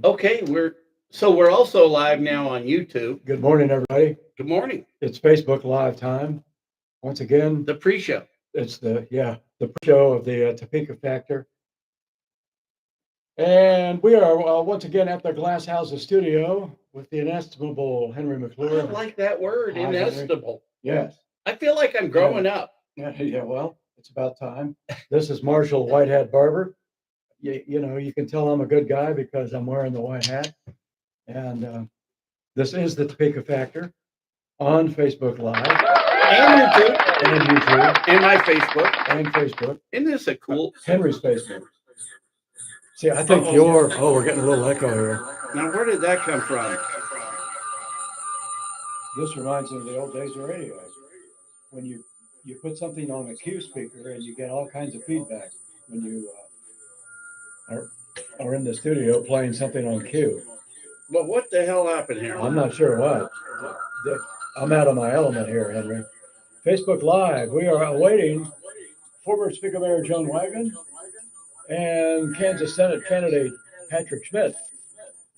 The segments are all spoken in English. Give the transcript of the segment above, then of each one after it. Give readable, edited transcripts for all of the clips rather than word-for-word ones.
Okay, we're also live now on YouTube. Good morning, everybody. Good morning. It's Facebook Live time. Once again, The pre-show. it's the show of the Topeka Factor. And we are once again at the Glass Houses studio with the inestimable Henry I McClure. like that word, Hi, Henry. inestimable. Yes. I feel like I'm growing up. Yeah, well, it's about time. This is Marshall Whitehead Barber. You can tell I'm a good guy because I'm wearing the white hat. And this is the Topeka Factor on Facebook Live. And YouTube. And YouTube. And my Facebook. And Facebook. Isn't this a cool? Henry's Facebook. See, I think we're getting a little echo here. Now, where did that come from? This reminds me of the old days of radio. When you put something on a Q speaker and you get all kinds of feedback when you are in the studio playing something on Q. But what the hell happened here? I'm not sure what. I'm out of my element here, Henry. Facebook Live, we are awaiting former Speaker Mayor Joan Wagner and Kansas Senate candidate Patrick Schmidt,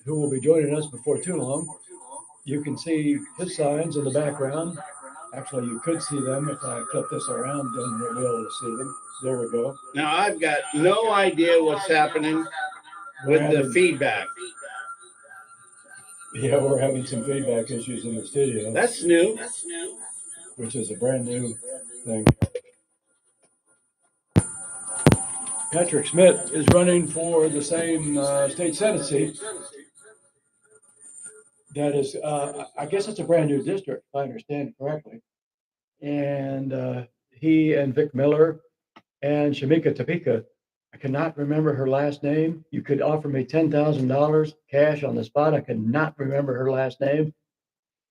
who will be joining us before too long. You can see his signs in the background. Actually, you could see them if I flip this around, then you'll be able to see them. There we go. Now, I've got no idea what's happening with the feedback. Yeah, we're having some feedback issues in the studio. That's new. Which is a brand new thing. Patrick Schmidt is running for the same state Senate seat. That is, I guess it's a brand new district, if I understand correctly. And he and Vic Miller and Shamika Topeka, I cannot remember her last name. You could offer me $10,000 cash on the spot. I cannot remember her last name.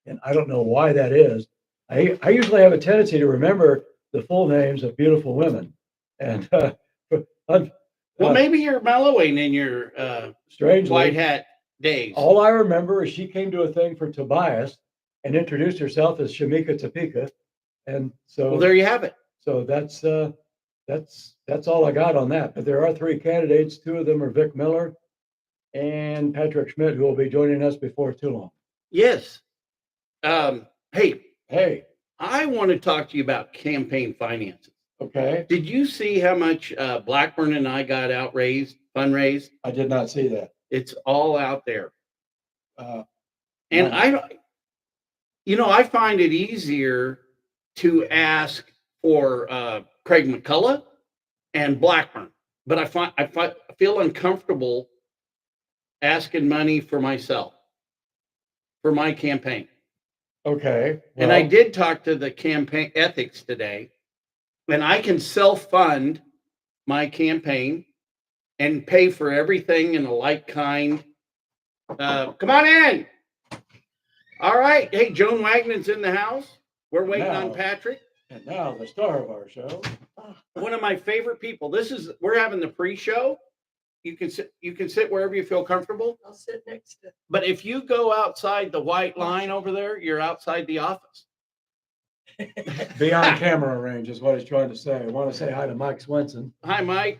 And I don't know why that is. I usually have a tendency to remember the full names of beautiful women. And well, maybe you're mellowing in your strangely, white hat days. All I remember is she came to a thing for Tobias and introduced herself as Shamika Topeka. And so, well, there you have it. So that's all I got on that. But there are three candidates. Two of them are Vic Miller and Patrick Schmidt, who will be joining us before too long. Yes. Hey, Hey, I want to talk to you about campaign finances. Okay. Did you see how much Blackburn and I got fundraised? I did not see that. It's all out there. And No. I find it easier to ask for Craig McCullough and Blackburn, but I feel uncomfortable asking money for myself, for my campaign. Okay. And I did talk to the campaign ethics today, and I can self-fund my campaign and pay for everything in a like kind. Come on in. All right. Hey, Joan Wagner's in the house. We're waiting on Patrick. And now the star of our show. One of my favorite people. We're having the pre-show. You can sit wherever you feel comfortable. I'll sit next to. But if you go outside the white line over there, you're outside the office. Beyond camera range is what he's trying to say. I want to say hi to Mike Swenson. Hi, Mike.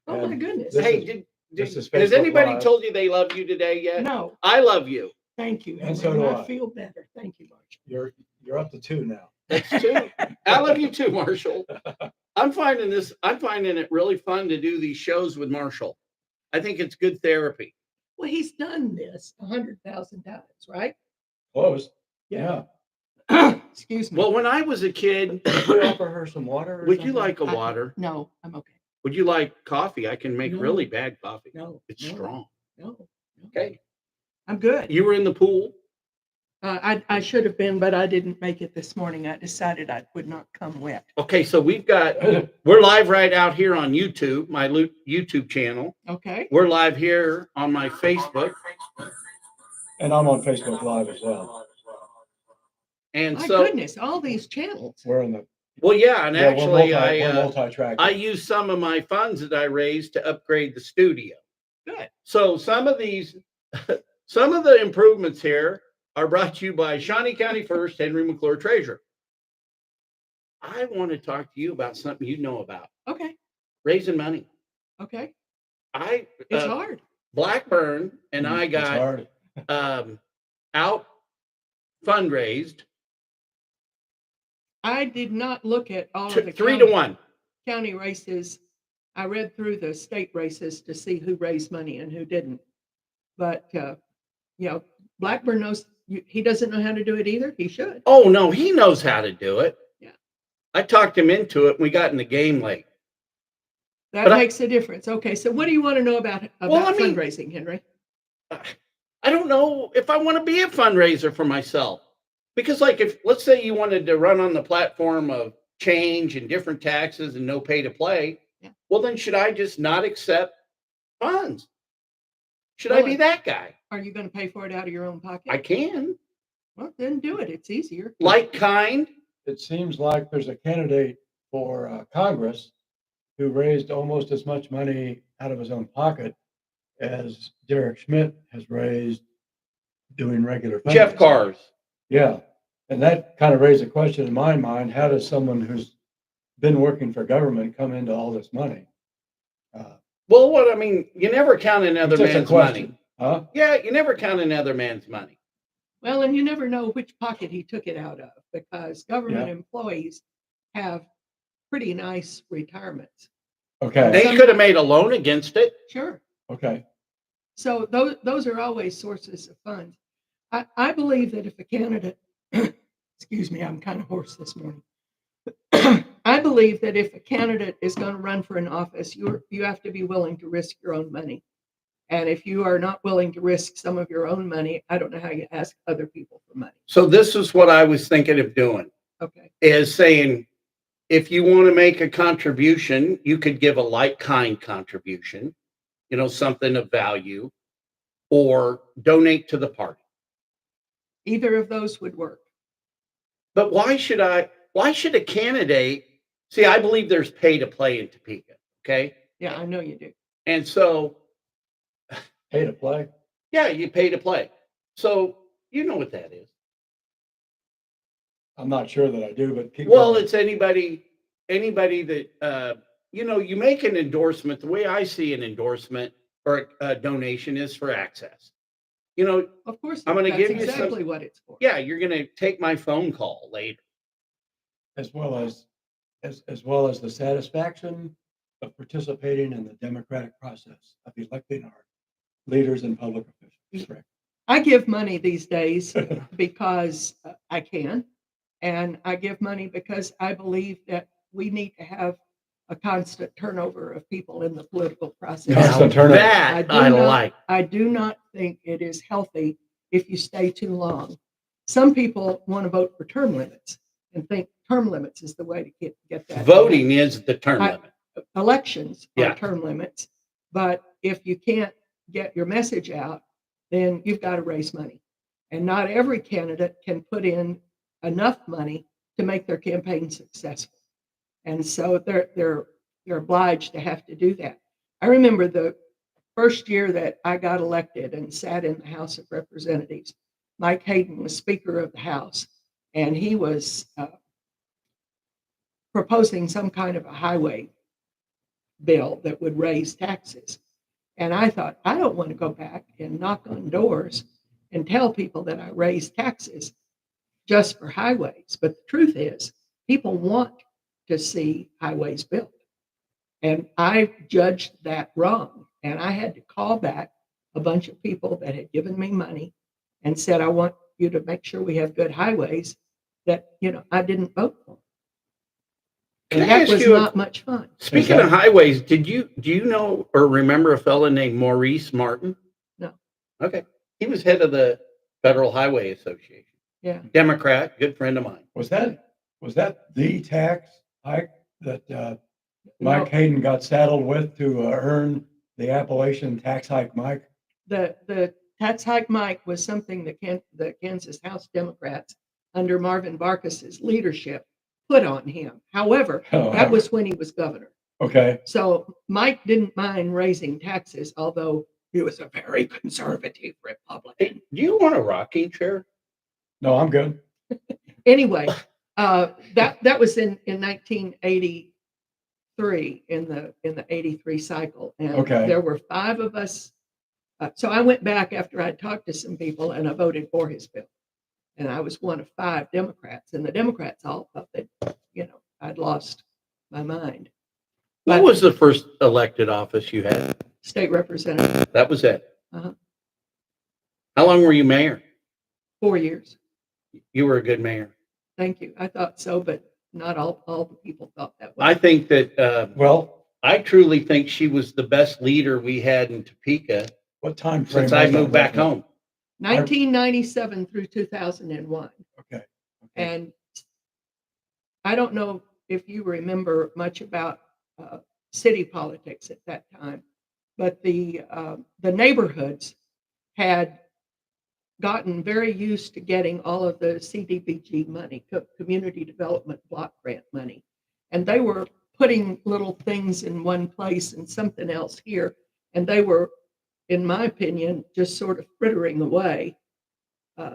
Oh my goodness. Hey, has anybody told you they love you today yet? No. I love you. Thank you. And so do I. I feel better. Thank you, Marshall. You're up to 2 now. That's 2. I love you too, Marshall. I'm finding it really fun to do these shows with Marshall. I think it's good therapy. Well, he's done this 100,000 times, right? Close. Yeah. Excuse me. Well, when I was a kid, Would you offer her some water? Would you like a water? No, I'm okay. Would you like coffee? I can make really bad coffee. No. It's strong. No. Okay. I'm good. You were in the pool? I should have been, but I didn't make it this morning. I decided I would not come wet. Okay, so we're live right out here on YouTube, my YouTube channel. Okay. We're live here on my Facebook. And I'm on Facebook Live as well. And My so, goodness, all these channels. We're in the. well, yeah, and Yeah, actually, we're multi-track. I used some of my funds that I raised to upgrade the studio. Good. So some of the improvements here are brought to you by Shawnee County First, Henry McClure Treasurer. I want to talk to you about something you know about. Okay. Raising money. Okay. It's It's hard. Blackburn and I It's got hard. out fundraised I did not look at all of the 3-1. county races. I read through the state races to see who raised money and who didn't. But, Blackburn knows, he doesn't know how to do it either. He should. Oh no, he knows how to do it. Yeah. I talked him into it. And we got in the game late. That But makes a difference. Okay, so what do you want to know about fundraising, Henry? I don't know if I want to be a fundraiser for myself. Because like if let's say you wanted to run on the platform of change and different taxes and no pay to play, well then should I just not accept funds? Should I be that guy? Are you going to pay for it out of your own pocket? I can. Well, then do it. It's easier. Like kind. It seems like there's a candidate for Congress who raised almost as much money out of his own pocket as Derek Schmidt has raised doing regular fundraising. Jeff Cars. Yeah. And that kind of raised a question in my mind. How does someone who's been working for government come into all this money? Well, you never count another It's just a man's question. money. Huh? Yeah, you never count another man's money. Well, and you never know which pocket he took it out of because government employees have pretty nice retirements. Okay. They could have made a loan against it. Sure. Okay. So those are always sources of funds. I believe that if a candidate, excuse me, I'm kind of hoarse this morning. I believe that if a candidate is going to run for an office, you have to be willing to risk your own money. And if you are not willing to risk some of your own money, I don't know how you ask other people for money. So this is what I was thinking of doing. Okay. Is saying, if you want to make a contribution, you could give a like-kind contribution, something of value, or donate to the party. Either of those would work. But why should a candidate, see, I believe there's pay to play in Topeka, okay? Yeah, I know you do. And so. Pay to play? Yeah, you pay to play. So you know what that is. I'm not sure that I do, but keep Well, going. it's anybody that, you make an endorsement. The way I see an endorsement or a donation is for access. Of course, I'm going to give you exactly what it's for. Yeah, you're going to take my phone call later. As well as the satisfaction of participating in the democratic process of electing our leaders and public officials. Correct. I give money these days because I can, and I give money because I believe that we need to have a constant turnover of people in the political process. Constant turnover. That I like. I do not think it is healthy if you stay too long. Some people want to vote for term limits and think term limits is the way to get that. Voting is the term limit. Elections are Yeah. term limits, but if you can't get your message out, then you've got to raise money. And not every candidate can put in enough money to make their campaign successful. And so they're obliged to have to do that. I remember the first year that I got elected and sat in the House of Representatives, Mike Hayden was Speaker of the House, and he was proposing some kind of a highway bill that would raise taxes. And I thought, I don't want to go back and knock on doors and tell people that I raise taxes just for highways. But the truth is, people want to see highways built. And I judged that wrong. And I had to call back a bunch of people that had given me money and said, I want you to make sure we have good highways that, I didn't vote for. Can And I that ask was you not much fun. Speaking of highways, do you know or remember a fellow named Maurice Martin? No. Okay. He was head of the Federal Highway Association. Yeah. Democrat, good friend of mine. Was that the tax hike that Mike Hayden got saddled with to earn the appellation tax hike Mike? The tax hike Mike was something that the Kansas House Democrats under Marvin Barkas's leadership put on him. However, that was when he was governor. Okay. So Mike didn't mind raising taxes, although he was a very conservative Republican. Hey, do you want a rocking chair? No, I'm good. Anyway, that was in 1983 in the 83 cycle, and Okay. there were 5 of us So I went back after I talked to some people and I voted for his bill. And I was one of 5 Democrats, and the Democrats all thought that, I'd lost my mind. What But was the first elected office you had? state representative, That was it. uh-huh, How long were you mayor? 4 years. You were a good mayor. Thank you. I thought so, but not all the people thought that way. I think that, Well, I truly think she was the best leader we had in Topeka what time frame? since I was that moved back roughly? home. 1997 through 2001. Okay. And I don't know if you remember much about city politics at that time, but the neighborhoods had gotten very used to getting all of the CDBG money, Community Development Block Grant money, and they were putting little things in one place and something else here, and they were, in my opinion, just sort of frittering away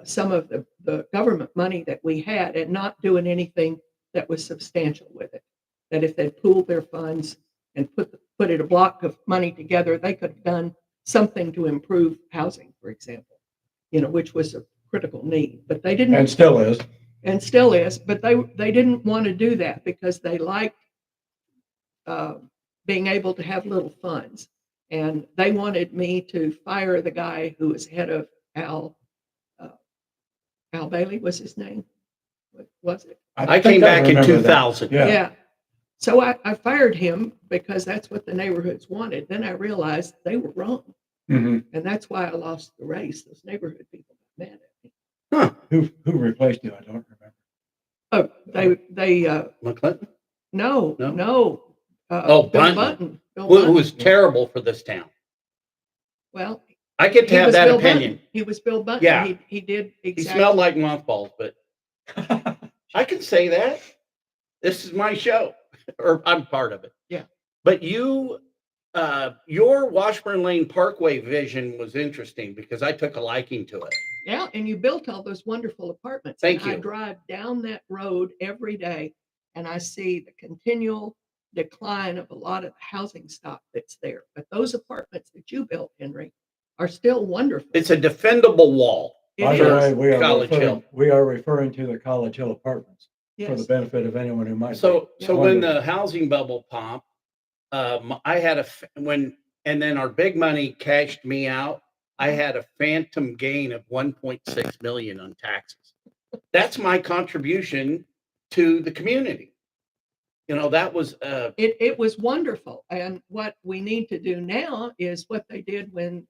some of the government money that we had and not doing anything that was substantial with it. That if they pooled their funds and put a block of money together, they could have done something to improve housing, for example, which was a critical need. But they didn't, And still is. but they didn't want to do that because they liked being able to have little funds. And they wanted me to fire the guy who was head of Al Bailey was his name. What was it? I came back in remember that. 2000. Yeah. Yeah. So I fired him because that's what the neighborhoods wanted. Then I realized they were wrong. Mhm. And that's why I lost the race. Those neighborhood people got mad at me. Huh. Who replaced you? I don't remember. Oh, they McClinton? no. Oh, Bill Bunton. Bunton. Bill Who Bunton. was terrible for this town. Well, I get to he have was that Bill opinion. Bunton. He was Bill Bunton. Yeah. He did He exactly. smelled like mothballs, but I can say that. This is my show, or I'm part of it. Yeah. But your Washburn Lane Parkway vision was interesting because I took a liking to it. Yeah, and you built all those wonderful apartments. Thank and I you. drive down that road every day and I see the continual decline of a lot of the housing stock that's there. But those apartments that you built, Henry, are still wonderful. It's a defendable wall. It By is. the way, College Hill. we are referring to the College Hill Apartments for the Yes. benefit of anyone who might. So be when wondering. the housing bubble popped, I had and then our big money cashed me out. I had a phantom gain of 1.6 million on taxes. That's my contribution to the community. That was It was wonderful. And what we need to do now is what they did when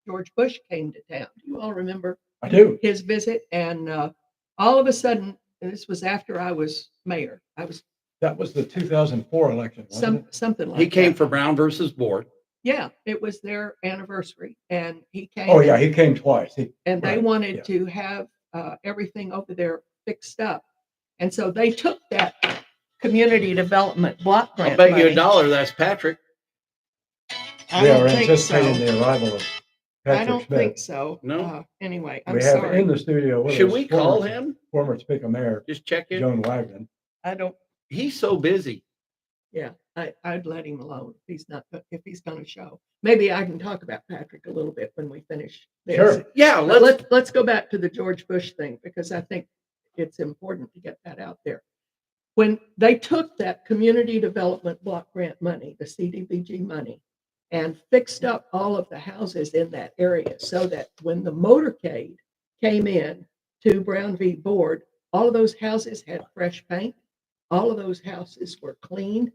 George Bush came to town. Do you all remember I do. his visit? And all of a sudden, and this was after I was mayor. That was the 2004 election, wasn't it? Something like he came that. for Brown versus Board. Yeah, it was their anniversary, and he came. Oh, yeah, he came twice. And they right, wanted yeah. to have everything over there fixed up, and so they took that community development block I'll grant bet you money. $1 that's Patrick. I We don't are think anticipating so. the arrival of I Patrick don't Schmidt. think so. No? Anyway, I'm We have sorry. in the studio with Should us we call former- him? Former Topeka Mayor Just check in. Joan Wagner. I don't. He's so busy. Yeah, I'd let him alone if he's going to show. Maybe I can talk about Patrick a little bit when we finish this. Sure. Yeah, But let's go back to the George Bush thing because I think it's important to get that out there. When they took that community development block grant money, the CDBG money, and fixed up all of the houses in that area so that when the motorcade came in to Brown v. Board, all of those houses had fresh paint. All of those houses were cleaned.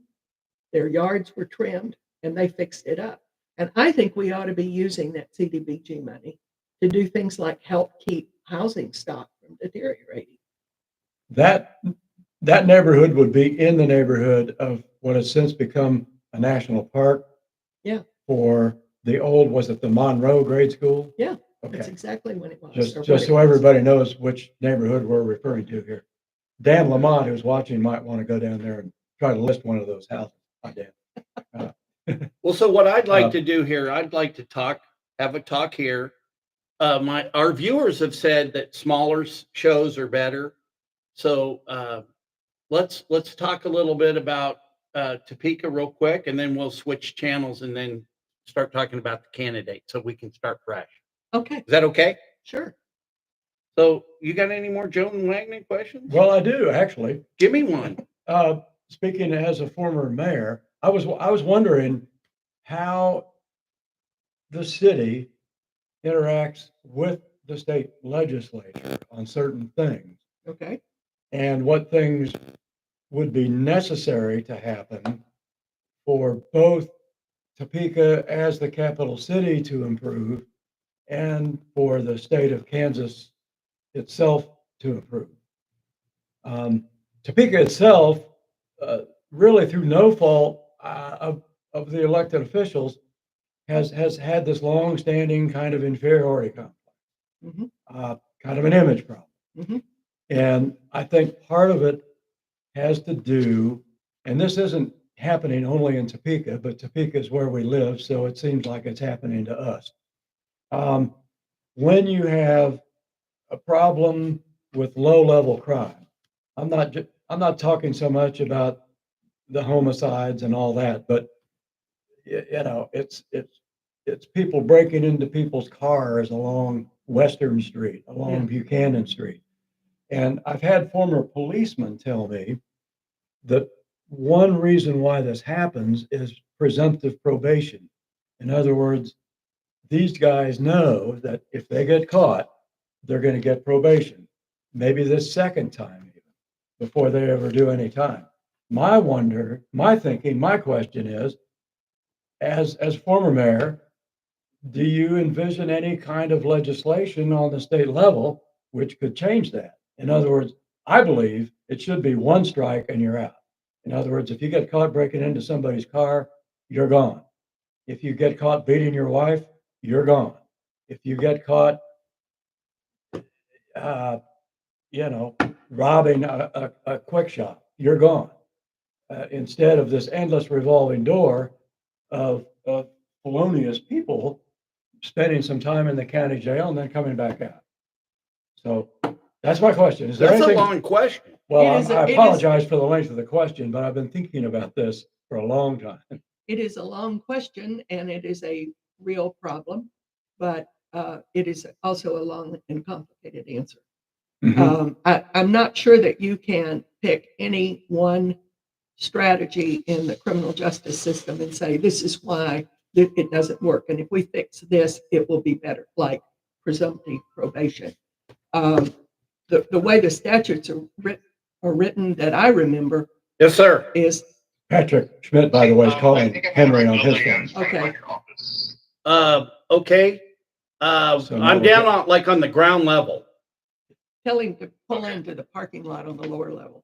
Their yards were trimmed and they fixed it up. And I think we ought to be using that CDBG money to do things like help keep housing stock from deteriorating. That neighborhood would be in the neighborhood of what has since become a national park. Yeah. For the old, was it the Monroe Grade School? Yeah, that's Okay. exactly when it was. Just or what so it was. everybody knows which neighborhood we're referring to here. Dan Lamont, who's watching, might want to go down there and try to list one of those houses. Hi, Dan. Well, so what I'd like to do here, I'd like to have a talk here. Our viewers have said that smaller shows are better. So let's talk a little bit about Topeka real quick, and then we'll switch channels and then start talking about the candidate so we can start fresh. Okay, Is that okay? sure. So you got any more Joan Wagner questions? Well, I do actually. Give me one. Speaking as a former mayor, I was wondering how the city interacts with the state legislature on certain things Okay, and what things would be necessary to happen for both Topeka as the capital city to improve and for the state of Kansas itself to improve. Topeka itself, really through no fault of the elected officials, has had this long-standing kind of inferiority complex, Mhm. kind of an image problem. Mhm. And I think part of it has to do, and this isn't happening only in Topeka, but Topeka is where we live, so it seems like it's happening to us. When you have a problem with low-level crime, I'm not talking so much about the homicides and all that, but it's people breaking into people's cars along Western Street, along Yeah. Buchanan Street. And I've had former policemen tell me that one reason why this happens is presumptive probation. In other words, these guys know that if they get caught, they're going to get probation, maybe this second time even, before they ever do any time. My thinking, my question is, as former mayor, do you envision any kind of legislation on the state level which could change that? In other words, I believe it should be one strike and you're out. In other words, if you get caught breaking into somebody's car, you're gone. If you get caught beating your wife, you're gone. If you get caught, uh, robbing a quick shop, you're gone. Instead of this endless revolving door of felonious people spending some time in the county jail and then coming back out. So that's my question. Is there That's a anything? long question. Well, It is I apologize for the length of the question, but I've been thinking about this for a long time. It is a long question and it is a real problem, but it is also a long and complicated answer. I'm not sure that you can pick any one strategy in the criminal justice system and say, this is why it doesn't work. And if we fix this, it will be better, like presumptive probation. The way the statutes are written that I remember Yes, sir. is, Patrick Schmidt, by the way, is calling Henry on his phone. okay, Okay. So now I'm we're down good. on the ground level. tell him to pull into the parking lot on the lower level.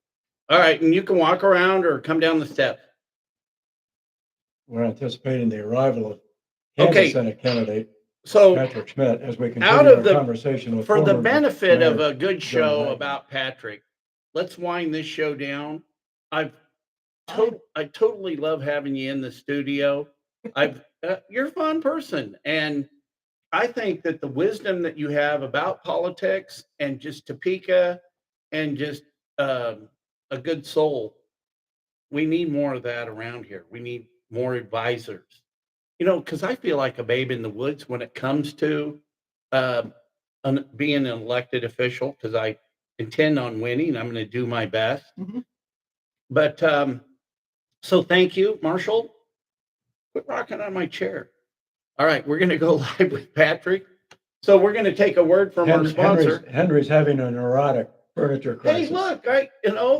All right, and you can walk around or come down the steps. We're anticipating the arrival of Okay. Kansas Senate candidate So Patrick Schmidt as we Out continue of our the- conversation with for the former benefit of Mayor a good Joan show Wagner. about Patrick, let's wind this show down. I Fine. totally love having you in the studio. You're a fun person, and I think that the wisdom that you have about politics and just Topeka and just a good soul, we need more of that around here. We need more advisors. Because I feel like a babe in the woods when it comes to being an elected official, because I intend on winning. I'm going to do my best. Mhm. But so thank you, Marshall. Quit rocking on my chair. All right, we're going to go live with Patrick. So we're going to take a word from our sponsor. Henry's having a neurotic furniture Hey, crisis. look,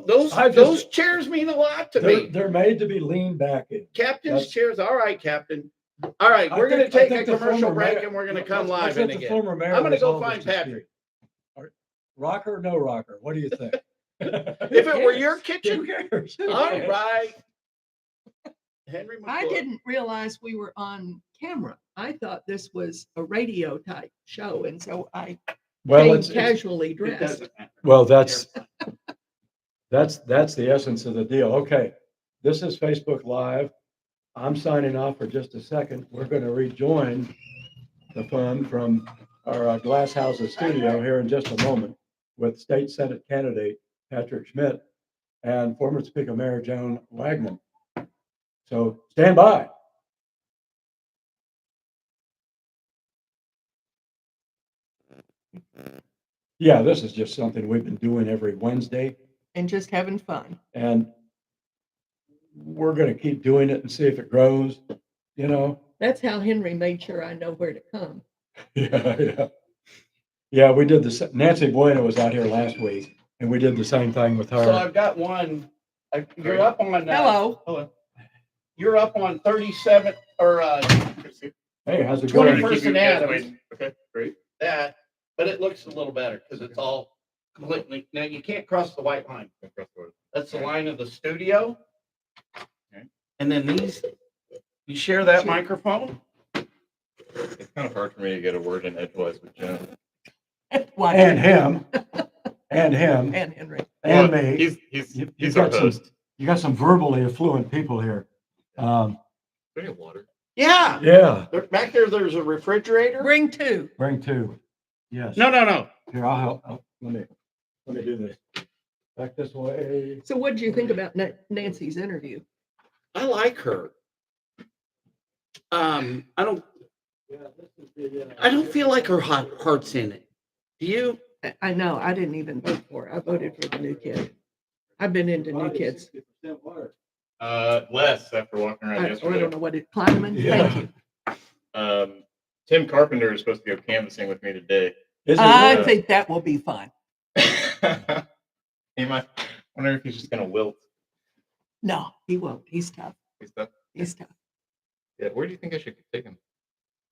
those I just- those chairs mean a lot to me. They're made to be leaned back in. Captain's That's- chairs. All right, Captain. All right, we're going to take a commercial break and we're going to come live in again. I'm going to go find Patrick. Rocker, no rocker. What do you think? If it were your Who kitchen, cares? all right. Henry I McClure. didn't realize we were on camera. I thought this was a radio type show, and so I Well, came it's casually It dressed. doesn't matter. well, that's the essence of the deal. Okay, this is Facebook Live. I'm signing off for just a second. We're going to rejoin the fun from our Glass Houses studio here in just a moment with State Senate candidate Patrick Schmidt and former Topeka Mayor Joan Wagner. So stand by. Yeah, this is just something we've been doing every Wednesday, And just having fun. and we're gonna keep doing it and see if it grows, you know? That's how Henry made sure I know where to come. Yeah, yeah. Yeah, we did the, Nancy Bueno was out here last week, and we did the same thing with So her. I've got one, you're up on. Hello. Hello. You're up on 37, or, Hey, how's it 21st going? and Adams. Okay, great. That, but it looks a little better because it's all completely, now you can't cross the white line. That's the line of the studio. Okay. And then these, you share that microphone? It's kind of hard for me to get a word in edgewise with Jim. Why? And him, and him, And Henry. and Well, me. He's You've our got some, host. you got some verbally affluent people here. We need water. Yeah. Yeah, Back there, there's a refrigerator. Bring two. bring two. Yes. No. Here, I'll help. Let me do this. Back this way. So what did you think about Nancy's interview? I like her. I don't feel like her heart's in it. Do you? I know, I didn't even vote for her. I voted for the new kid. I've been into new kids. Less after walking around I don't yesterday. know what it, Kleiman, Yeah. thank you. Tim Carpenter is supposed to go canvassing with me today. Is it I really? think that will be fun. He might. I wonder if he's just gonna wilt. No, he won't. He's tough. He's tough. He's tough. Yeah, where do you think I should take him?